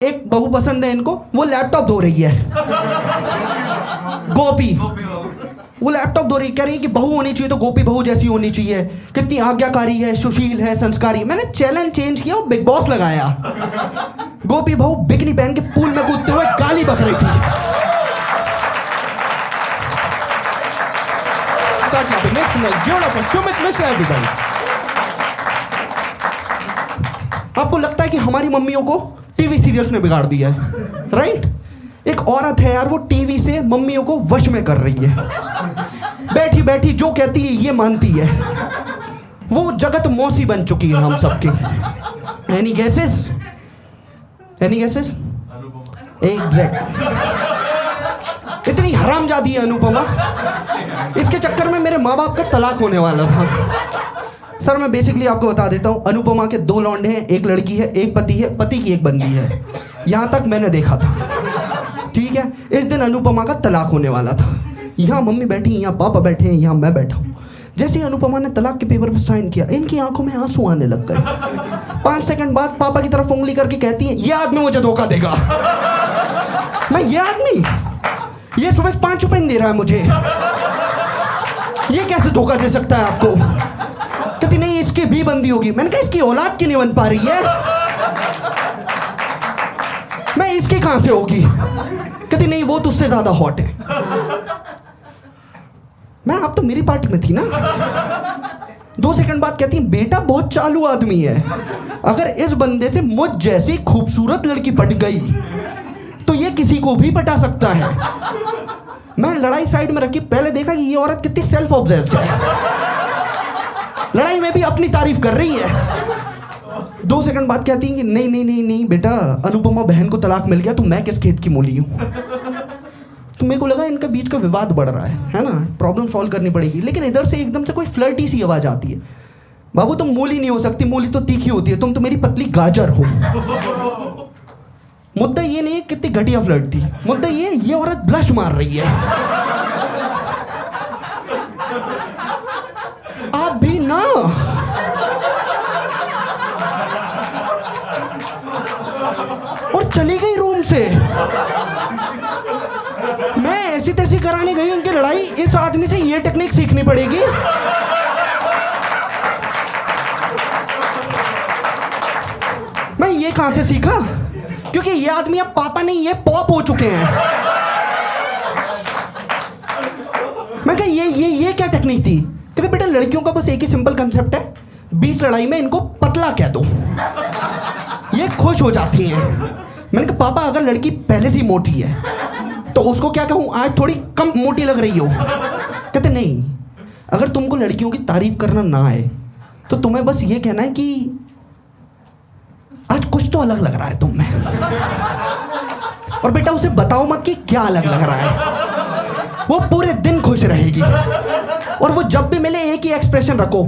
एक बहू पसंद है इनको, वो लैपटॉप धो रही है। गोपी वो लैपटॉप धो रही, कह रही है कि बहू होनी चाहिए तो गोपी बहू जैसी होनी चाहिए, कितनी आज्ञाकारी है, सुशील है, संस्कारी। मैंने चैलेंज चेंज किया और बिग बॉस लगाया। गोपी बहू बिकनी पहन के पूल में कूदते हुए गाली बक रही थी। आपको लगता है कि हमारी मम्मियों को टीवी सीरियल्स ने बिगाड़ दिया है, राइट? एक औरत है यार, वो टीवी से मम्मियों को वश में कर रही है। बैठी बैठी जो कहती है ये मानती है। वो जगत मौसी बन चुकी है हम सबकी। Any guesses? Any guesses? Exact. इतनी हरामजादी है अनुपमा, इसके चक्कर में मेरे माँ बाप का तलाक होने वाला था। सर मैं बेसिकली आपको बता देता हूँ, अनुपमा के 2 लौंडे हैं, एक लड़की है, एक पति है, पति की एक बंदी है। यहाँ तक मैंने देखा था, ठीक है? इस दिन अनुपमा का तलाक होने वाला था। यहाँ मम्मी बैठी, यहाँ पापा बैठे हैं, यहाँ मैं बैठा हूँ। जैसे ही अनुपमा ने तलाक के पेपर पर साइन किया, इनकी आंखों में आंसू आने लग गए। 5 सेकंड बाद पापा की तरफ उंगली करके कहती है, ये आदमी मुझे धोखा देगा। मैं ये आदमी, ये सुबह 5 रुपए दे रहा है मुझे, ये कैसे धोखा दे सकता है आपको? कहती नहीं इसकी भी बंदी होगी। मैंने कहा इसकी औलाद की नहीं बन पा रही है, मैं इसकी कहां से होगी? कहती नहीं वो तो उससे ज्यादा हॉट है। मैं आप तो मेरी पार्टी में थी ना। 2 सेकंड बाद कहती बेटा बहुत चालू आदमी है, अगर इस बंदे से मुझ जैसी खूबसूरत लड़की पट गई तो ये किसी को भी पटा सकता है। मैं लड़ाई साइड में रखी, पहले देखा कि ये औरत कितनी सेल्फ ऑब्सेस्ड है, लड़ाई में भी अपनी तारीफ कर रही है। 2 सेकंड बाद कहती है कि नहीं नहीं नहीं नहीं बेटा, अनुपमा बहन को तलाक मिल गया तो मैं किस खेत की मूली हूं। तो मेरे को लगा इनका बीच का विवाद बढ़ रहा है ना, प्रॉब्लम सॉल्व करनी पड़ेगी। लेकिन इधर से एकदम से कोई फ्लर्टी सी आवाज आती है, बाबू तुम मूली नहीं हो सकती, मूली तो तीखी होती है, तुम तो मेरी पतली गाजर हो। मुद्दा ये नहीं है कितनी घटिया फ्लर्ट थी, मुद्दा ये औरत ब्लश मार रही है। आप भी ना। और चली गई रूम से। मैं ऐसी तैसी कराने गई उनकी लड़ाई, इस आदमी से ये टेक्निक सीखनी पड़ेगी। मैं ये कहां से सीखा? क्योंकि ये आदमी अब पापा नहीं, ये पॉप हो चुके हैं। मैं कहा ये क्या टेक्निक थी? कहते बेटा लड़कियों का बस एक ही सिंपल कंसेप्ट है, 20 लड़ाई में इनको पतला कह दो, ये खुश हो जाती हैं। मैंने कहा पापा अगर लड़की पहले से ही मोटी है तो उसको क्या कहूं, आज थोड़ी कम मोटी लग रही हो? कहते नहीं, अगर तुमको लड़कियों की तारीफ करना ना आए तो तुम्हें बस ये कहना है कि आज कुछ तो अलग लग रहा है तुम में। और बेटा उसे बताओ मत कि क्या अलग लग रहा है, वो पूरे दिन खुश रहेगी। और वो जब भी मिले एक ही एक्सप्रेशन रखो,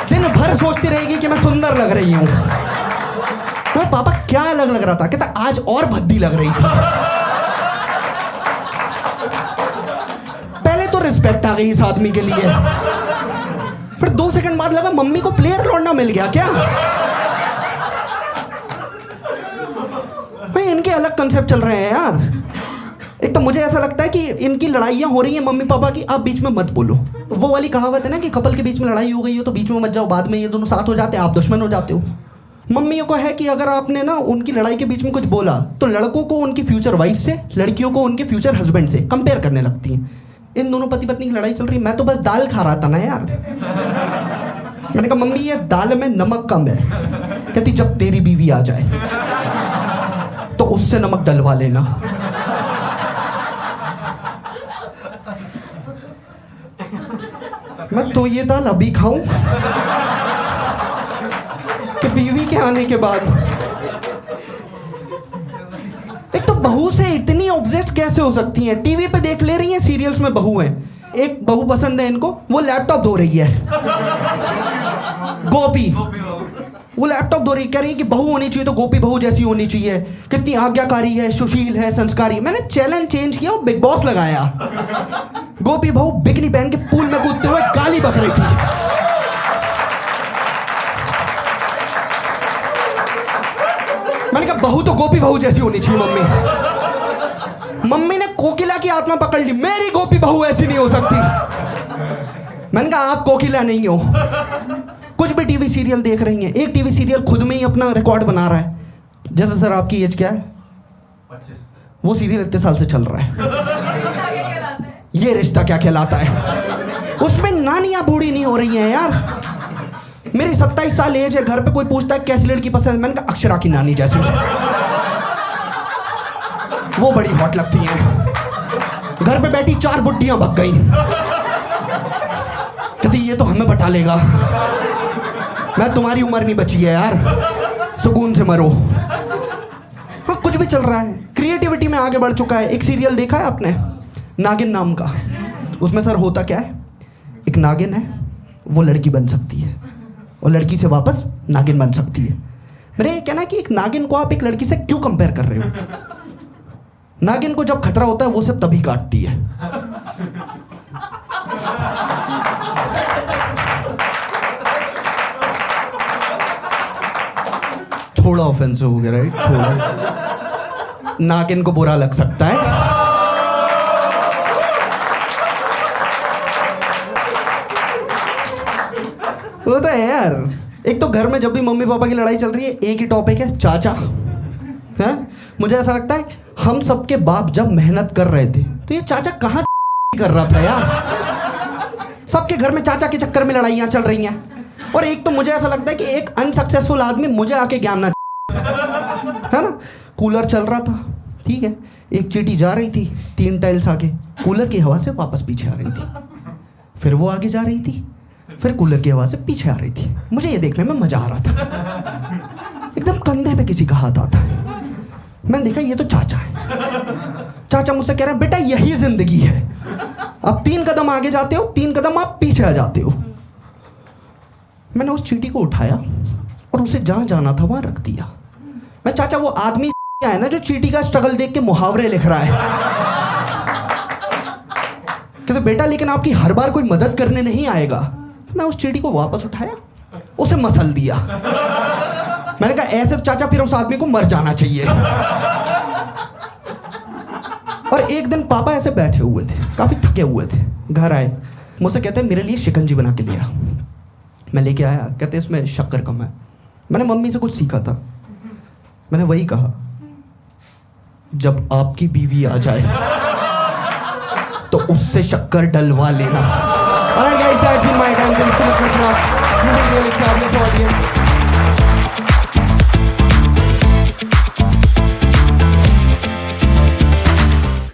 दिन भर सोचती रहेगी कि मैं सुंदर लग रही हूं। मैं पापा क्या अलग लग रहा था? कहता आज और भद्दी लग रही थी। पहले तो रिस्पेक्ट आ गई इस आदमी के लिए, फिर 2 सेकंड बाद लगा मम्मी को प्लेयर लौटना मिल गया क्या? भाई इनके अलग कंसेप्ट चल रहे हैं यार। एक तो मुझे ऐसा लगता है कि इनकी लड़ाइयाँ हो रही हैं मम्मी पापा की, आप बीच में मत बोलो। वो वाली कहावत है ना कि कपल के बीच में लड़ाई हो गई हो तो बीच में मत जाओ, बाद में ये दोनों साथ हो जाते हैं, आप दुश्मन हो जाते हो। मम्मियों को है कि अगर आपने ना उनकी लड़ाई के बीच में कुछ बोला तो लड़कों को उनकी फ्यूचर वाइफ से, लड़कियों को उनके फ्यूचर हस्बैंड से कंपेयर करने लगती हैं। इन दोनों पति पत्नी की लड़ाई चल रही है, मैं तो बस दाल खा रहा था ना यार। मैंने कहा मम्मी ये दाल में नमक कम है। कहती जब तेरी बीवी आ जाए तो उससे नमक डलवा लेना। मैं तो ये दाल अभी खाऊं कि बीवी के आने के बाद? एक तो बहू से इतनी ऑब्सेस्ड कैसे हो सकती हैं? टीवी पे देख ले रही हैं सीरियल्स में बहू हैं, एक बहू पसंद है इनको, वो लैपटॉप धो रही है। गोपी वो लैपटॉप धो रही, कह रही है कि बहू होनी चाहिए तो गोपी बहू जैसी होनी चाहिए, कितनी आज्ञाकारी है, सुशील है, संस्कारी। मैंने चैलेंज चेंज किया और बिग बॉस लगाया। गोपी बहू बिकनी पहन के पूल में कूदते हुए गाली बक रही थी। बहू तो गोपी बहू जैसी होनी चाहिए मम्मी। मम्मी ने कोकिला की आत्मा पकड़ ली, मेरी गोपी बहू ऐसी नहीं हो सकती। मैंने कहा आप कोकिला नहीं हो। कुछ भी टीवी सीरियल देख रही हैं, एक टीवी सीरियल खुद में ही अपना रिकॉर्ड बना रहा है। जैसे सर आपकी एज क्या है? 25। वो सीरियल इतने साल से चल रहा है, ये रिश्ता क्या कहलाता है। उसमें नानियां बूढ़ी नहीं हो रही हैं यार। मेरी 27 साल एज है, घर पे कोई पूछता है कैसी लड़की पसंद है, मैंने कहा अक्षरा की नानी जैसी, वो बड़ी हॉट लगती हैं। घर पे बैठी 4 बुड्ढियां भग गई, कहती ये तो हमें बटा लेगा। मैं तुम्हारी उम्र नहीं बची है यार, सुकून से मरो। हाँ कुछ भी चल रहा है, क्रिएटिविटी में आगे बढ़ चुका है। एक सीरियल देखा है आपने, नागिन नाम का? उसमें सर होता क्या है, एक नागिन है, वो लड़की बन सकती है और लड़की से वापस नागिन बन सकती है। मेरा ये कहना है कि एक नागिन को आप एक लड़की से क्यों कंपेयर कर रहे हो? नागिन को जब खतरा होता है वो सिर्फ तभी काटती है। थोड़ा ऑफेंसिव हो गया राइट? थोड़ा नागिन को बुरा लग सकता है। होता है यार। एक तो घर में जब भी मम्मी पापा की लड़ाई चल रही है, एक ही टॉपिक है, चाचा। है? मुझे ऐसा लगता है हम सबके बाप जब मेहनत कर रहे थे तो ये चाचा कहाँ कर रहा था यार। सबके घर में चाचा के चक्कर में लड़ाइयाँ चल रही हैं। और एक तो मुझे ऐसा लगता है कि एक अनसक्सेसफुल आदमी मुझे आके ज्ञान ना, है ना। कूलर चल रहा था, ठीक है, एक चींटी जा रही थी 3 टाइल्स आगे, कूलर की हवा से वापस पीछे आ रही थी। फिर वो आगे जा रही थी, फिर कूलर की हवा से पीछे आ रही थी। मुझे ये देखने में मजा आ रहा था। एकदम कंधे पे किसी का हाथ आता। मैंने देखा ये तो चाचा है। चाचा मुझसे कह रहे हैं बेटा यही जिंदगी है, अब 3 कदम आगे जाते हो, 3 कदम आप पीछे आ जाते हो। मैंने उस चींटी को उठाया और उसे जहां जाना था वहां रख दिया। मैं चाचा वो आदमी है ना जो चींटी का स्ट्रगल देख के मुहावरे लिख रहा है। कहते बेटा लेकिन आपकी हर बार कोई मदद करने नहीं आएगा। मैं उस चींटी को वापस उठाया, उसे मसल दिया। मैंने कहा ऐसे चाचा फिर उस आदमी को मर जाना चाहिए। और एक दिन पापा ऐसे बैठे हुए थे, काफी थके हुए थे, घर आए, मुझसे कहते हैं मेरे लिए शिकंजी बना के लिया। मैं लेके आया, कहते इसमें शक्कर कम है। मैंने मम्मी से कुछ सीखा था, मैंने वही कहा, जब आपकी बीवी आ जाए तो उससे शक्कर डलवा लेना। Alright guys, that's been my time. Thanks so much for watching. This is really fabulous.